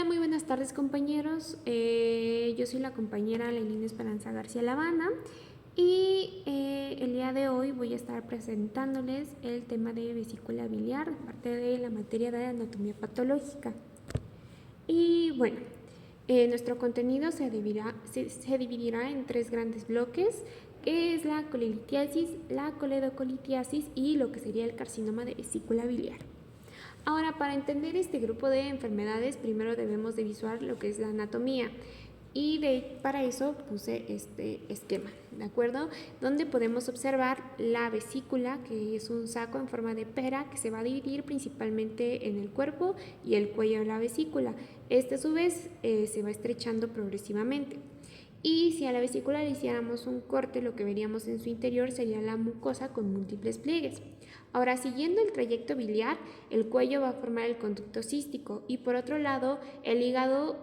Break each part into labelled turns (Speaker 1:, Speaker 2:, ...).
Speaker 1: muy buenas tardes compañeros. Yo soy la compañera Leilín Esperanza García Lavana y el día de hoy voy a estar presentándoles el tema de vesícula biliar, parte de la materia de anatomía patológica. Y bueno, nuestro contenido se dividirá en tres grandes bloques, que es la colelitiasis, la coledocolitiasis y lo que sería el carcinoma de vesícula biliar. Ahora, para entender este grupo de enfermedades, primero debemos de visualizar lo que es la anatomía. Y para eso puse este esquema, ¿de acuerdo? Donde podemos observar la vesícula, que es un saco en forma de pera que se va a dividir principalmente en el cuerpo y el cuello de la vesícula. Este a su vez se va estrechando progresivamente. Y si a la vesícula le hiciéramos un corte, lo que veríamos en su interior sería la mucosa con múltiples pliegues. Ahora, siguiendo el trayecto biliar, el cuello va a formar el conducto cístico y por otro lado, del hígado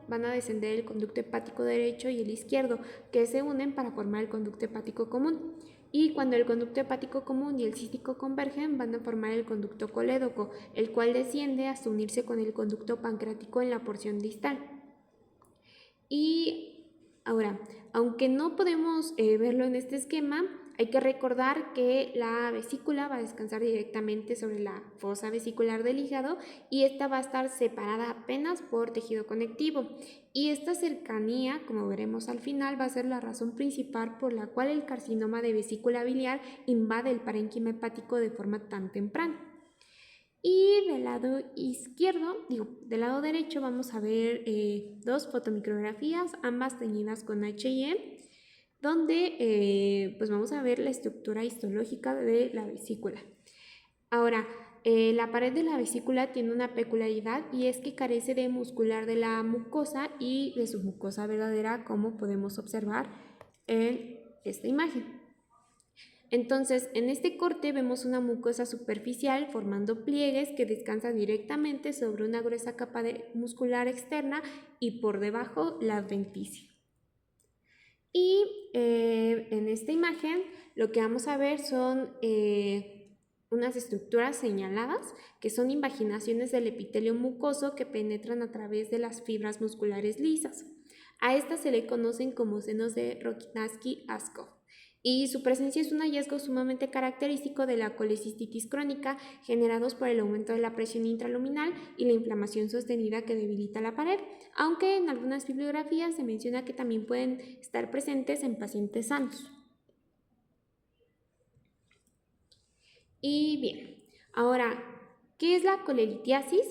Speaker 1: van a descender el conducto hepático derecho y el izquierdo, que se unen para formar el conducto hepático común. Y cuando el conducto hepático común y el cístico convergen, van a formar el conducto colédoco, el cual desciende hasta unirse con el conducto pancreático en la porción distal. Y ahora, aunque no podemos verlo en este esquema, hay que recordar que la vesícula va a descansar directamente sobre la fosa vesicular del hígado y esta va a estar separada apenas por tejido conectivo. Y esta cercanía, como veremos al final, va a ser la razón principal por la cual el carcinoma de vesícula biliar invade el parénquima hepático de forma tan temprana. Y del lado del lado derecho vamos a ver dos fotomicrografías, ambas teñidas con H&E, donde pues vamos a ver la estructura histológica de la vesícula. Ahora, la pared de la vesícula tiene una peculiaridad y es que carece de muscular de la mucosa y de su mucosa verdadera, como podemos observar en esta imagen. Entonces, en este corte vemos una mucosa superficial formando pliegues que descansan directamente sobre una gruesa capa muscular externa y por debajo la adventicia. Y en esta imagen lo que vamos a ver son unas estructuras señaladas que son invaginaciones del epitelio mucoso que penetran a través de las fibras musculares lisas. A estas se le conocen como senos de Rokitansky-Askov. Y su presencia es un hallazgo sumamente característico de la colecistitis crónica generados por el aumento de la presión intraluminal y la inflamación sostenida que debilita la pared, aunque en algunas bibliografías se menciona que también pueden estar presentes en pacientes sanos. Y bien, ahora, ¿qué es la colelitiasis?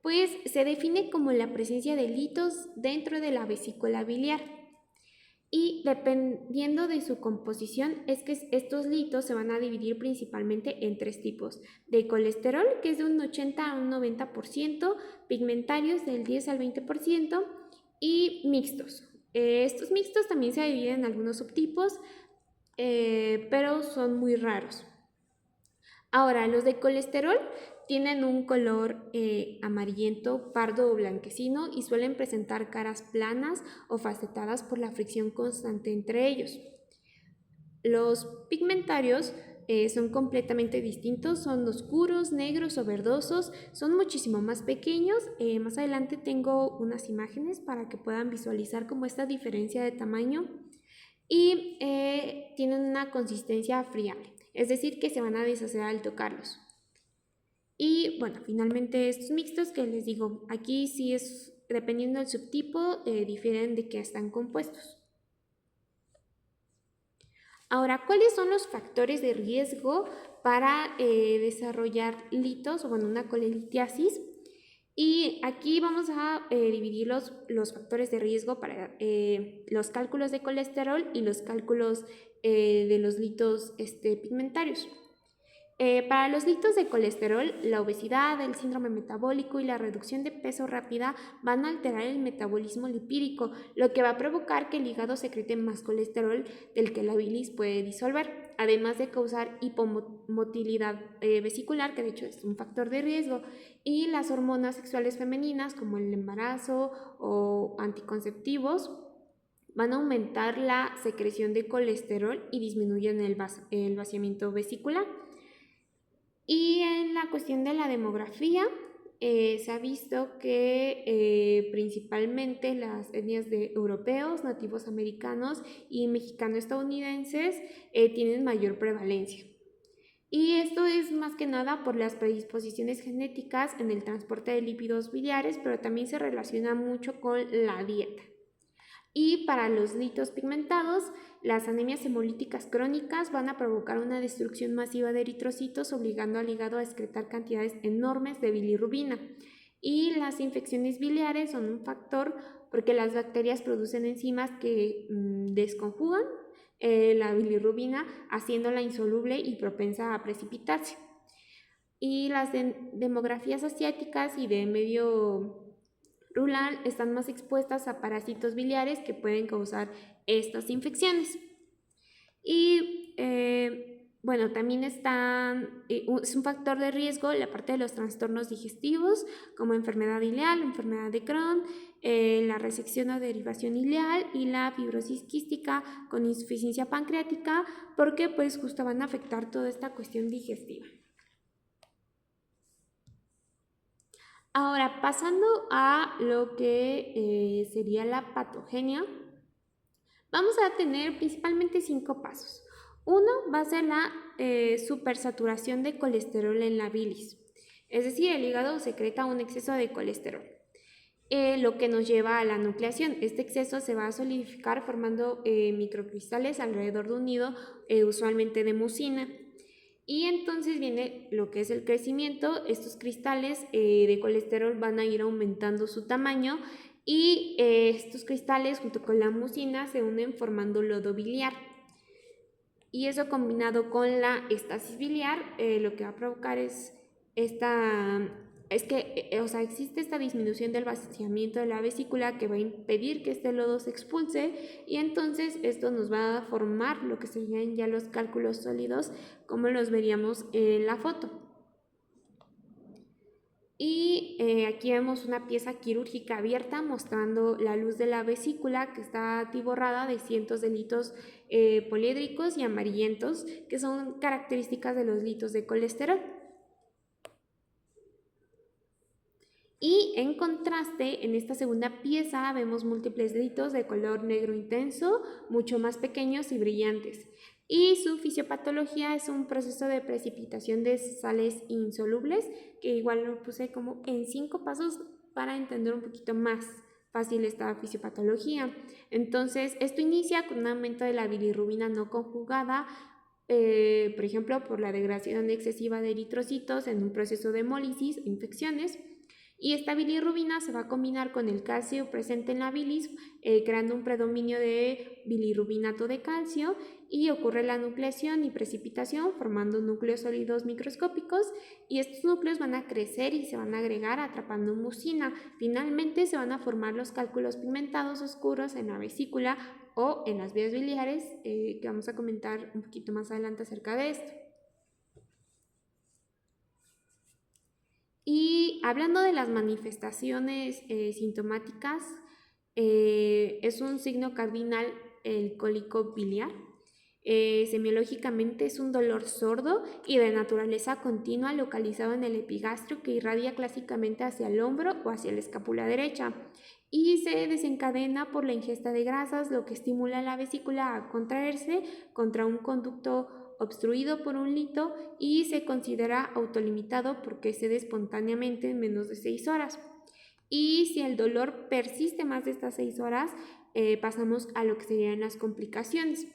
Speaker 1: Pues se define como la presencia de litos dentro de la vesícula biliar. Y dependiendo de su composición es que estos litos se van a dividir principalmente en tres tipos: de colesterol, que es de un 80 a un 90%, pigmentarios del 10 al 20% y mixtos. Estos mixtos también se dividen en algunos subtipos, pero son muy raros. Ahora, los de colesterol tienen un color amarillento, pardo o blanquecino y suelen presentar caras planas o facetadas por la fricción constante entre ellos. Los pigmentarios son completamente distintos, son oscuros, negros o verdosos, son muchísimo más pequeños. Más adelante tengo unas imágenes para que puedan visualizar como esta diferencia de tamaño y tienen una consistencia friable, es decir, que se van a deshacer al tocarlos. Y bueno, finalmente estos mixtos que les digo, aquí sí es, dependiendo del subtipo, difieren de qué están compuestos. Ahora, ¿cuáles son los factores de riesgo para desarrollar litos o una colelitiasis? Y aquí vamos a dividir los factores de riesgo para los cálculos de colesterol y los cálculos de los litos pigmentarios. Para los litos de colesterol, la obesidad, el síndrome metabólico y la reducción de peso rápida van a alterar el metabolismo lipídico, lo que va a provocar que el hígado secrete más colesterol del que la bilis puede disolver, además de causar hipomotilidad vesicular, que de hecho es un factor de riesgo, y las hormonas sexuales femeninas como el embarazo o anticonceptivos van a aumentar la secreción de colesterol y disminuyen el vaciamiento vesicular. Y en la cuestión de la demografía, se ha visto que principalmente las etnias de europeos, nativos americanos y mexicano-estadounidenses tienen mayor prevalencia. Y esto es más que nada por las predisposiciones genéticas en el transporte de lípidos biliares, pero también se relaciona mucho con la dieta. Y para los litos pigmentados, las anemias hemolíticas crónicas van a provocar una destrucción masiva de eritrocitos, obligando al hígado a excretar cantidades enormes de bilirrubina. Y las infecciones biliares son un factor porque las bacterias producen enzimas que desconjugan la bilirrubina, haciéndola insoluble y propensa a precipitarse. Y las demografías asiáticas y de medio rural están más expuestas a parásitos biliares que pueden causar estas infecciones. Y bueno, también es un factor de riesgo la parte de los trastornos digestivos, como enfermedad ileal, enfermedad de Crohn, la resección o derivación ileal y la fibrosis quística con insuficiencia pancreática, porque pues justo van a afectar toda esta cuestión digestiva. Ahora, pasando a lo que sería la patogenia, vamos a tener principalmente 5 pasos. Uno va a ser la supersaturación de colesterol en la bilis, es decir, el hígado secreta un exceso de colesterol, lo que nos lleva a la nucleación. Este exceso se va a solidificar formando microcristales alrededor de un nido, usualmente de mucina. Y entonces viene lo que es el crecimiento. Estos cristales de colesterol van a ir aumentando su tamaño y estos cristales junto con la mucina se unen formando lodo biliar. Y eso combinado con la estasis biliar, lo que va a provocar es existe esta disminución del vaciamiento de la vesícula que va a impedir que este lodo se expulse, y entonces esto nos va a formar lo que serían ya los cálculos sólidos, como los veríamos en la foto. Y aquí vemos una pieza quirúrgica abierta mostrando la luz de la vesícula, que está atiborrada de cientos de litos poliédricos y amarillentos, que son características de los litos de colesterol. Y en contraste, en esta segunda pieza vemos múltiples litos de color negro intenso, mucho más pequeños y brillantes. Y su fisiopatología es un proceso de precipitación de sales insolubles, que igual lo puse como en 5 pasos para entender un poquito más fácil esta fisiopatología. Entonces, esto inicia con un aumento de la bilirrubina no conjugada, por ejemplo, por la degradación excesiva de eritrocitos en un proceso de hemólisis o infecciones. Y esta bilirrubina se va a combinar con el calcio presente en la bilis, creando un predominio de bilirrubinato de calcio, y ocurre la nucleación y precipitación formando núcleos sólidos microscópicos, y estos núcleos van a crecer y se van a agregar atrapando mucina. Finalmente se van a formar los cálculos pigmentados oscuros en la vesícula o en las vías biliares, que vamos a comentar un poquito más adelante acerca de esto. Y hablando de las manifestaciones sintomáticas, es un signo cardinal el cólico biliar. Semiológicamente es un dolor sordo y de naturaleza continua localizado en el epigastrio que irradia clásicamente hacia el hombro o hacia la escápula derecha, y se desencadena por la ingesta de grasas, lo que estimula a la vesícula a contraerse contra un conducto obstruido por un lito, y se considera autolimitado porque cede espontáneamente en menos de 6 horas. Y si el dolor persiste más de estas 6 horas, pasamos a lo que serían las complicaciones.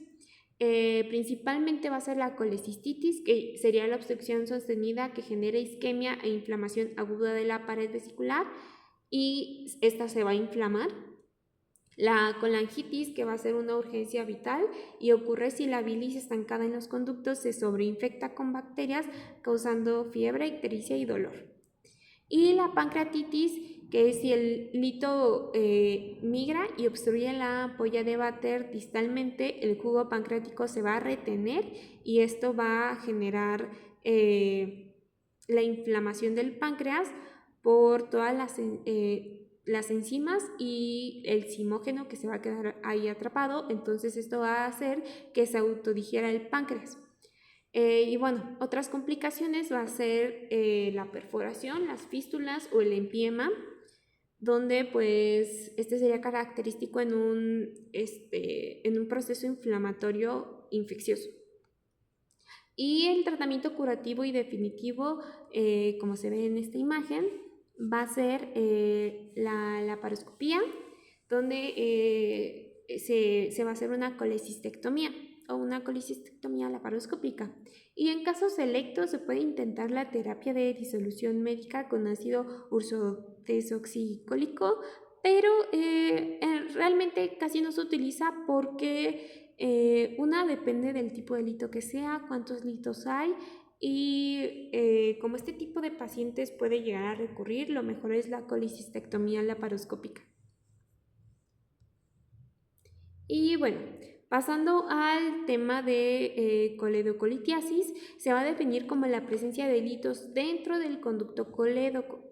Speaker 1: Principalmente va a ser la colecistitis, que sería la obstrucción sostenida que genera isquemia e inflamación aguda de la pared vesicular, y esta se va a inflamar. La colangitis, que va a ser una urgencia vital y ocurre si la bilis estancada en los conductos se sobreinfecta con bacterias, causando fiebre, ictericia y dolor. Y la pancreatitis, que es si el lito migra y obstruye la ampolla de Vater distalmente, el jugo pancreático se va a retener y esto va a generar la inflamación del páncreas por todas las enzimas y el zimógeno que se va a quedar ahí atrapado. Entonces esto va a hacer que se autodigiera el páncreas. Y bueno, otras complicaciones va a ser la perforación, las fístulas o el empiema, donde pues este sería característico en un proceso inflamatorio infeccioso. Y el tratamiento curativo y definitivo, como se ve en esta imagen, va a ser la laparoscopía, donde se va a hacer una colecistectomía o una colecistectomía laparoscópica. Y en casos selectos se puede intentar la terapia de disolución médica con ácido ursodesoxicólico, pero realmente casi no se utiliza porque una depende del tipo de lito que sea, cuántos litos hay y como este tipo de pacientes puede llegar a recurrir, lo mejor es la colecistectomía laparoscópica. Y bueno, pasando al tema de coledocolitiasis, se va a definir como la presencia de litos dentro del conducto colédoco.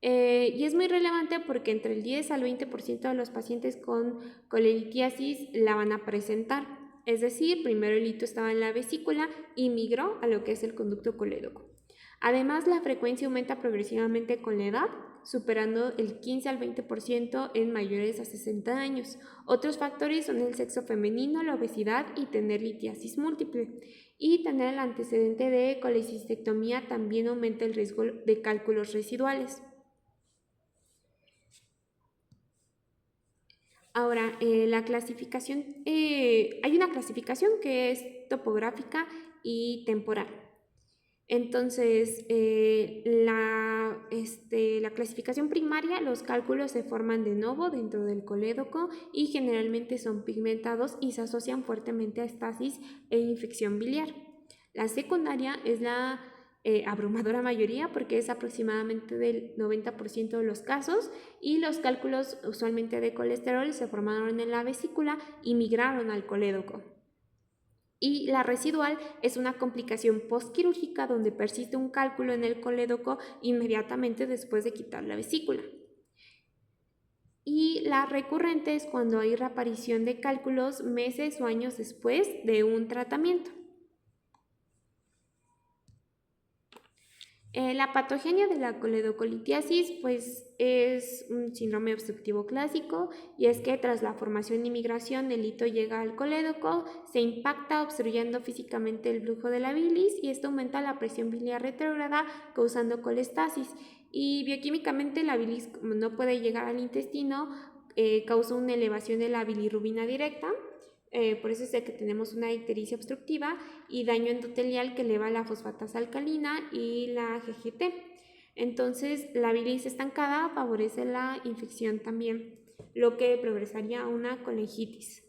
Speaker 1: Y es muy relevante porque entre el 10 al 20% de los pacientes con colelitiasis la van a presentar. Es decir, primero el hito estaba en la vesícula y migró a lo que es el conducto colédoco. Además, la frecuencia aumenta progresivamente con la edad, superando el 15 al 20% en mayores a 60 años. Otros factores son el sexo femenino, la obesidad y tener litiasis múltiple. Y tener el antecedente de colecistectomía también aumenta el riesgo de cálculos residuales. Ahora, la clasificación, hay una clasificación que es topográfica y temporal. Entonces, la clasificación primaria, los cálculos se forman de nuevo dentro del colédoco y generalmente son pigmentados y se asocian fuertemente a estasis e infección biliar. La secundaria es la abrumadora mayoría porque es aproximadamente del 90% de los casos y los cálculos usualmente de colesterol se formaron en la vesícula y migraron al colédoco. Y la residual es una complicación postquirúrgica donde persiste un cálculo en el colédoco inmediatamente después de quitar la vesícula. Y la recurrente es cuando hay reaparición de cálculos meses o años después de un tratamiento. La patogenia de la coledocolitiasis pues, es un síndrome obstructivo clásico y es que tras la formación y migración el hito llega al colédoco, se impacta obstruyendo físicamente el flujo de la bilis y esto aumenta la presión biliar retrógrada causando colestasis. Y bioquímicamente la bilis, como no puede llegar al intestino, causa una elevación de la bilirrubina directa. Por eso es de que tenemos una ictericia obstructiva y daño endotelial que eleva la fosfatasa alcalina y la GGT. Entonces, la bilis estancada favorece la infección también, lo que progresaría a una colegitis.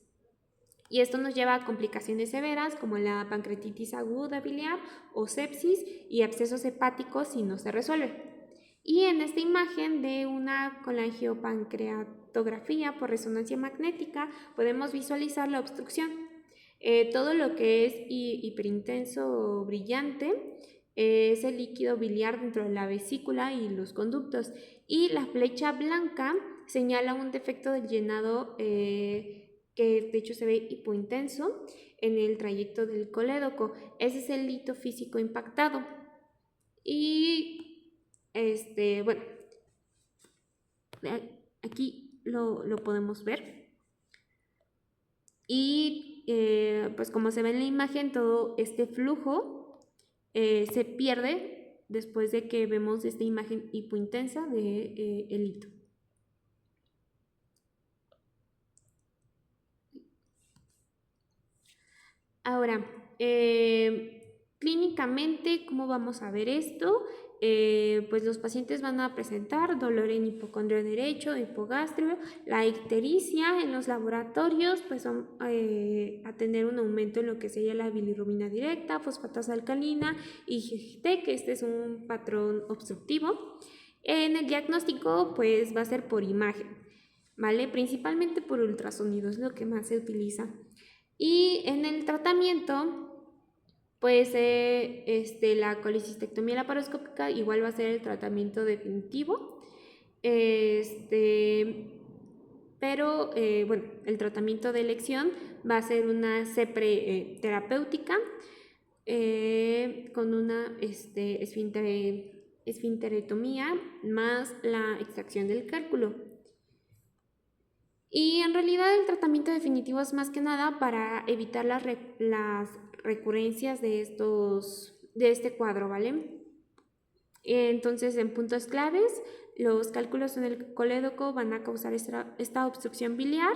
Speaker 1: Y esto nos lleva a complicaciones severas como la pancreatitis aguda biliar o sepsis y abscesos hepáticos si no se resuelve. Y en esta imagen de una colangiopancreatografía por resonancia magnética podemos visualizar la obstrucción. Todo lo que es hiperintenso o brillante es el líquido biliar dentro de la vesícula y los conductos. Y la flecha blanca señala un defecto del llenado que de hecho se ve hipointenso en el trayecto del colédoco. Ese es el lito físico impactado. Y bueno, aquí lo podemos ver. Y pues como se ve en la imagen, todo este flujo se pierde después de que vemos esta imagen hipointensa de el hito. Ahora, clínicamente, ¿cómo vamos a ver esto? Pues los pacientes van a presentar dolor en hipocondrio derecho, hipogastrio, la ictericia en los laboratorios, pues son a tener un aumento en lo que sería la bilirrubina directa, fosfatasa alcalina y GGT, que este es un patrón obstructivo. En el diagnóstico, pues va a ser por imagen, ¿vale? Principalmente por ultrasonido, es lo que más se utiliza. Y en el tratamiento, pues la colecistectomía laparoscópica igual va a ser el tratamiento definitivo. Pero bueno, el tratamiento de elección va a ser una CEPRE terapéutica con una esfinterectomía más la extracción del cálculo. Y en realidad el tratamiento definitivo es más que nada para evitar las recurrencias de este cuadro, ¿vale? Entonces, en puntos claves, los cálculos en el colédoco van a causar esta obstrucción biliar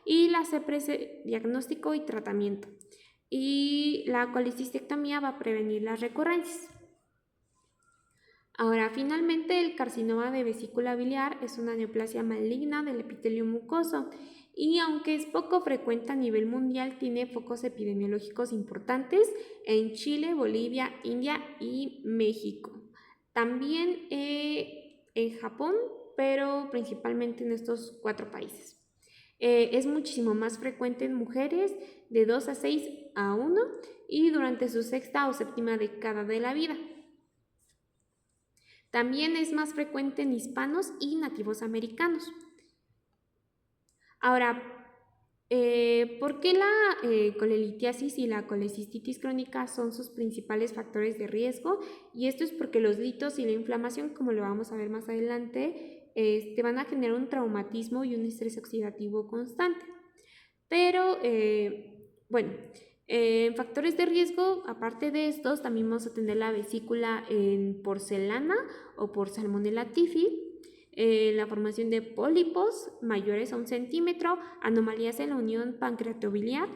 Speaker 1: y la CEPRES diagnóstico y tratamiento. Y la colecistectomía va a prevenir las recurrencias. Ahora, finalmente, el carcinoma de vesícula biliar es una neoplasia maligna del epitelio mucoso y aunque es poco frecuente a nivel mundial, tiene focos epidemiológicos importantes en Chile, Bolivia, India y México. También en Japón, pero principalmente en estos 4 países. Es muchísimo más frecuente en mujeres de 2 a 6 a 1 y durante su 6ª o 7ª década de la vida. También es más frecuente en hispanos y nativos americanos. Ahora, ¿por qué la colelitiasis y la colecistitis crónica son sus principales factores de riesgo? Y esto es porque los litos y la inflamación, como lo vamos a ver más adelante, van a generar un traumatismo y un estrés oxidativo constante. Pero, bueno, en factores de riesgo, aparte de estos, también vamos a tener la vesícula en porcelana o por Salmonella typhi, la formación de pólipos mayores a 1 centímetro, anomalías en la unión pancreatobiliar,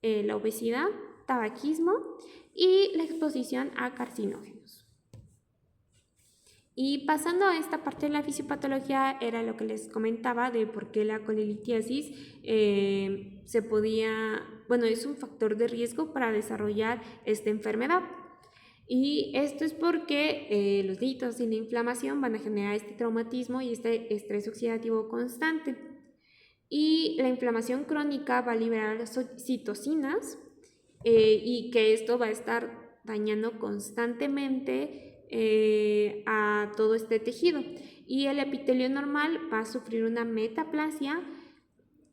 Speaker 1: la obesidad, tabaquismo y la exposición a carcinógenos. Y pasando a esta parte de la fisiopatología, era lo que les comentaba de por qué la colelitiasis es un factor de riesgo para desarrollar esta enfermedad. Y esto es porque los litos y la inflamación van a generar este traumatismo y este estrés oxidativo constante. Y la inflamación crónica va a liberar las citocinas y que esto va a estar dañando constantemente a todo este tejido. Y el epitelio normal va a sufrir una metaplasia,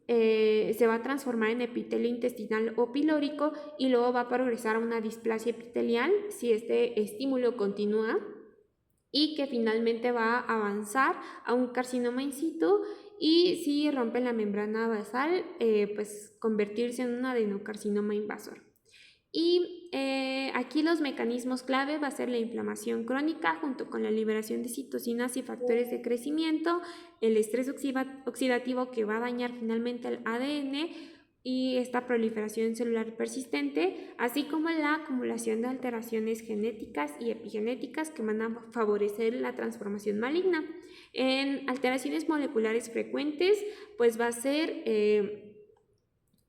Speaker 1: se va a transformar en epitelio intestinal o pilórico y luego va a progresar a una displasia epitelial si este estímulo continúa y que finalmente va a avanzar a un carcinoma in situ y si rompe la membrana basal, pues convertirse en un adenocarcinoma invasor. Y aquí los mecanismos clave va a ser la inflamación crónica junto con la liberación de citocinas y factores de crecimiento, el estrés oxidativo que va a dañar finalmente el ADN y esta proliferación celular persistente, así como la acumulación de alteraciones genéticas y epigenéticas que van a favorecer la transformación maligna. En alteraciones moleculares frecuentes, pues va a ser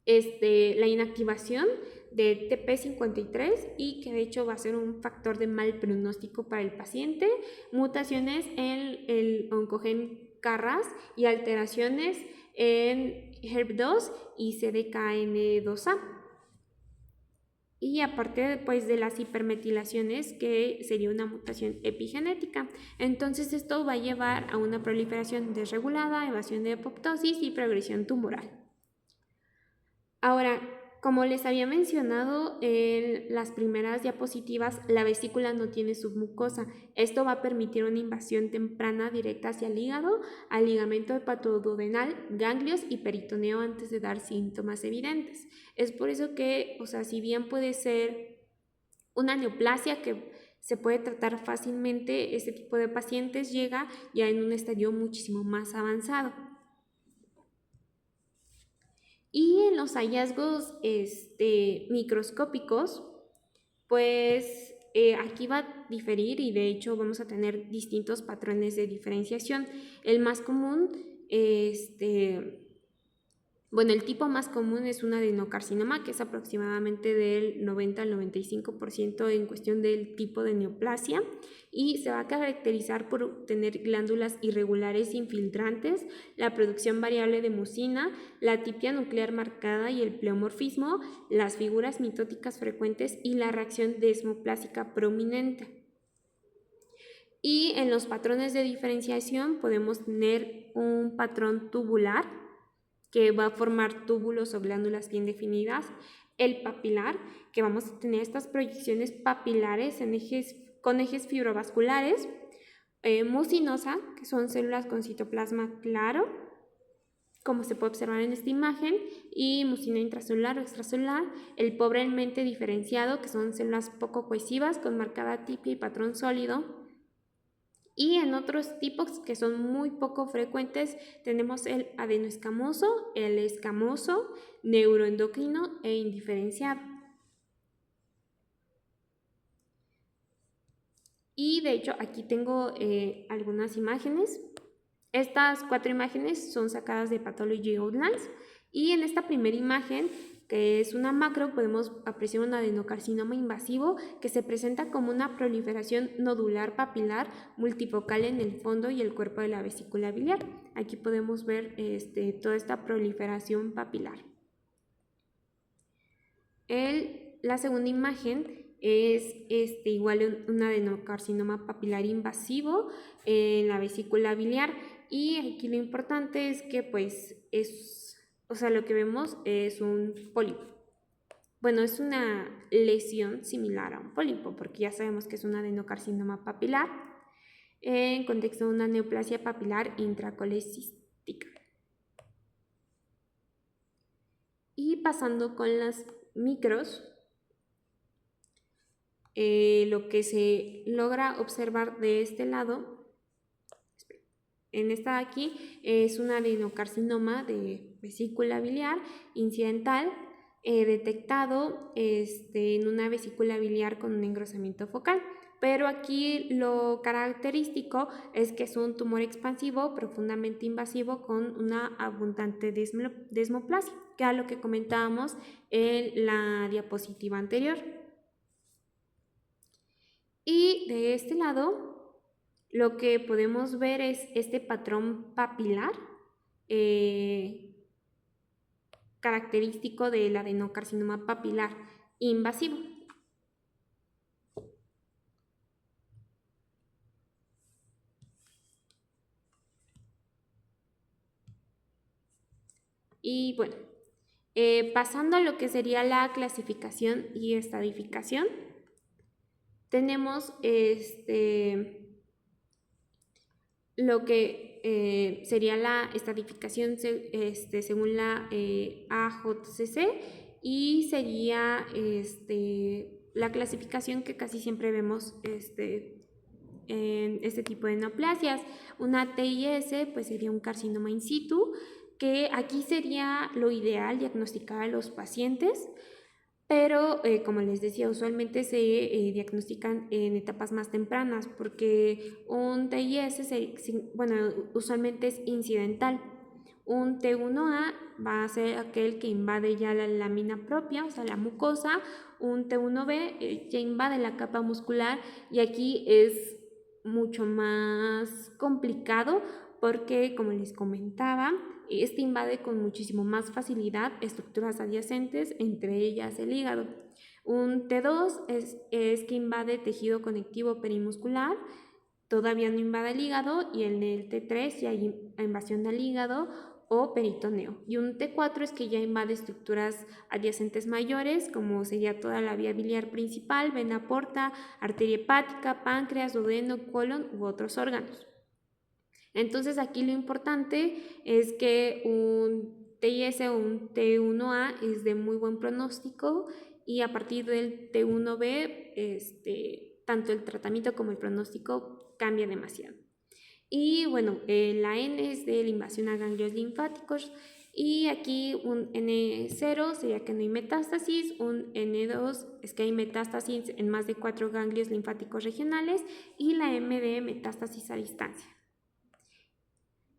Speaker 1: la inactivación de TP53 y que de hecho va a ser un factor de mal pronóstico para el paciente, mutaciones en el oncogen KRAS y alteraciones en HERP2 y CDKN2A. Y aparte pues de las hipermetilaciones, que sería una mutación epigenética. Entonces esto va a llevar a una proliferación desregulada, evasión de apoptosis y progresión tumoral. Ahora, como les había mencionado en las primeras diapositivas, la vesícula no tiene submucosa. Esto va a permitir una invasión temprana directa hacia el hígado, al ligamento hepatoduodenal, ganglios y peritoneo antes de dar síntomas evidentes. Es por eso que, si bien puede ser una neoplasia que se puede tratar fácilmente, este tipo de pacientes llega ya en un estadio muchísimo más avanzado. Y en los hallazgos microscópicos, pues aquí va a diferir y de hecho vamos a tener distintos patrones de diferenciación. El más común, el tipo más común es un adenocarcinoma, que es aproximadamente del 90 al 95% en cuestión del tipo de neoplasia y se va a caracterizar por tener glándulas irregulares infiltrantes, la producción variable de mucina, la atipia nuclear marcada y el pleomorfismo, las figuras mitóticas frecuentes y la reacción desmoplásica prominente. Y en los patrones de diferenciación podemos tener un patrón tubular, que va a formar túbulos o glándulas bien definidas, el papilar, que vamos a tener estas proyecciones papilares con ejes fibrovasculares, mucinosa, que son células con citoplasma claro, como se puede observar en esta imagen, y mucina intracelular o extracelular, el pobremente diferenciado, que son células poco cohesivas con marcada atipia y patrón sólido. Y en otros tipos que son muy poco frecuentes tenemos el adenoescamoso, el escamoso, neuroendocrino e indiferenciado. Y de hecho aquí tengo algunas imágenes. Estas 4 imágenes son sacadas de Pathology Outlines, y en esta primera imagen, que es una macro, podemos apreciar un adenocarcinoma invasivo que se presenta como una proliferación nodular papilar multifocal en el fondo y el cuerpo de la vesícula biliar. Aquí podemos ver toda esta proliferación papilar. La segunda imagen es igual un adenocarcinoma papilar invasivo en la vesícula biliar, y aquí lo importante es que pues lo que vemos es un pólipo. Bueno, es una lesión similar a un pólipo, porque ya sabemos que es un adenocarcinoma papilar en contexto de una neoplasia papilar intracolecística. Y pasando con las micros, lo que se logra observar de este lado, en esta de aquí, es un adenocarcinoma de vesícula biliar incidental, detectado en una vesícula biliar con un engrosamiento focal. Pero aquí lo característico es que es un tumor expansivo profundamente invasivo con una abundante desmoplasia, que era lo que comentábamos en la diapositiva anterior. Y de este lado, lo que podemos ver es este patrón papilar característico del adenocarcinoma papilar invasivo. Y bueno, pasando a lo que sería la clasificación y estadificación, tenemos lo que sería la estratificación según la AJCC, y sería la clasificación que casi siempre vemos en este tipo de neoplasias. Una TIS pues sería un carcinoma in situ, que aquí sería lo ideal diagnosticar a los pacientes, pero como les decía, usualmente se diagnostican en etapas más tempranas, porque un TIS usualmente es incidental. Un T1A va a ser aquel que invade ya la lámina propia, o sea, la mucosa. Un T1B ya invade la capa muscular, y aquí es mucho más complicado porque, como les comentaba, invade con muchísimo más facilidad estructuras adyacentes, entre ellas el hígado. Un T2 es que invade tejido conectivo perimuscular, todavía no invade el hígado, y en el T3 ya hay invasión del hígado o peritoneo. Y un T4 es que ya invade estructuras adyacentes mayores, como sería toda la vía biliar principal, vena porta, arteria hepática, páncreas, duodeno, colon u otros órganos. Entonces aquí lo importante es que un TIS o un T1A es de muy buen pronóstico, y a partir del T1B tanto el tratamiento como el pronóstico cambia demasiado. Y bueno, la N es de la invasión a ganglios linfáticos, y aquí un N0 sería que no hay metástasis, un N2 es que hay metástasis en más de 4 ganglios linfáticos regionales, y la M de metástasis a distancia.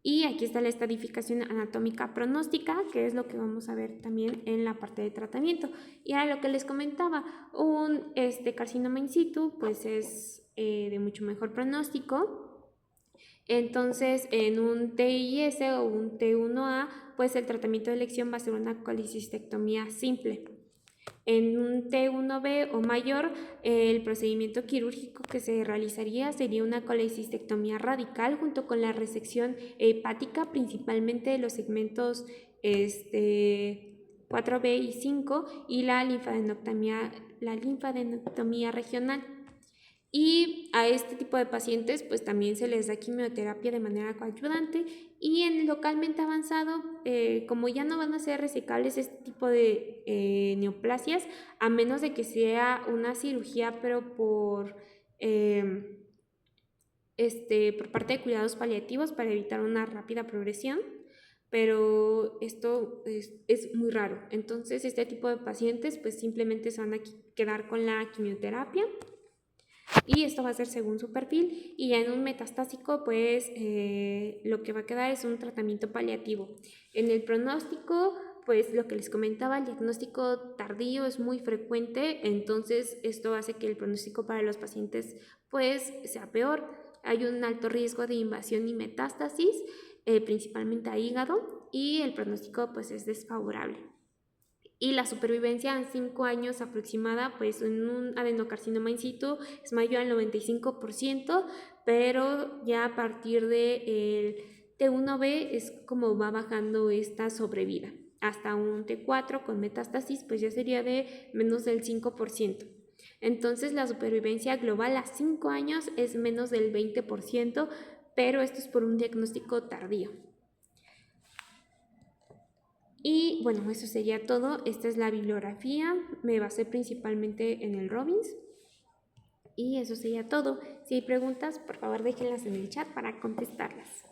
Speaker 1: Y aquí está la estratificación anatómica pronóstica, que es lo que vamos a ver también en la parte de tratamiento. Y ahora lo que les comentaba, un carcinoma in situ pues es de mucho mejor pronóstico. Entonces, en un TIS o un T1A, pues el tratamiento de elección va a ser una colecistectomía simple. En un T1B o mayor, el procedimiento quirúrgico que se realizaría sería una colecistectomía radical junto con la resección hepática, principalmente de los segmentos 4B y 5 y la linfadenectomía regional. Y a este tipo de pacientes pues también se les da quimioterapia de manera coadyuvante y en localmente avanzado, como ya no van a ser resecables este tipo de neoplasias, a menos de que sea una cirugía pero por parte de cuidados paliativos para evitar una rápida progresión, pero esto es muy raro. Entonces este tipo de pacientes pues simplemente se van a quedar con la quimioterapia y esto va a ser según su perfil y ya en un metastásico pues lo que va a quedar es un tratamiento paliativo. En el pronóstico pues lo que les comentaba, el diagnóstico tardío es muy frecuente, entonces esto hace que el pronóstico para los pacientes pues sea peor. Hay un alto riesgo de invasión y metástasis, principalmente a hígado, y el pronóstico pues es desfavorable. Y la supervivencia en 5 años aproximada, pues en un adenocarcinoma in situ es mayor al 95%, pero ya a partir del T1B es como va bajando esta sobrevida. Hasta un T4 con metástasis, pues ya sería de menos del 5%. Entonces la supervivencia global a 5 años es menos del 20%, pero esto es por un diagnóstico tardío. Y bueno, eso sería todo. Esta es la bibliografía. Me basé principalmente en el Robbins. Y eso sería todo. Si hay preguntas, por favor déjenlas en el chat para contestarlas.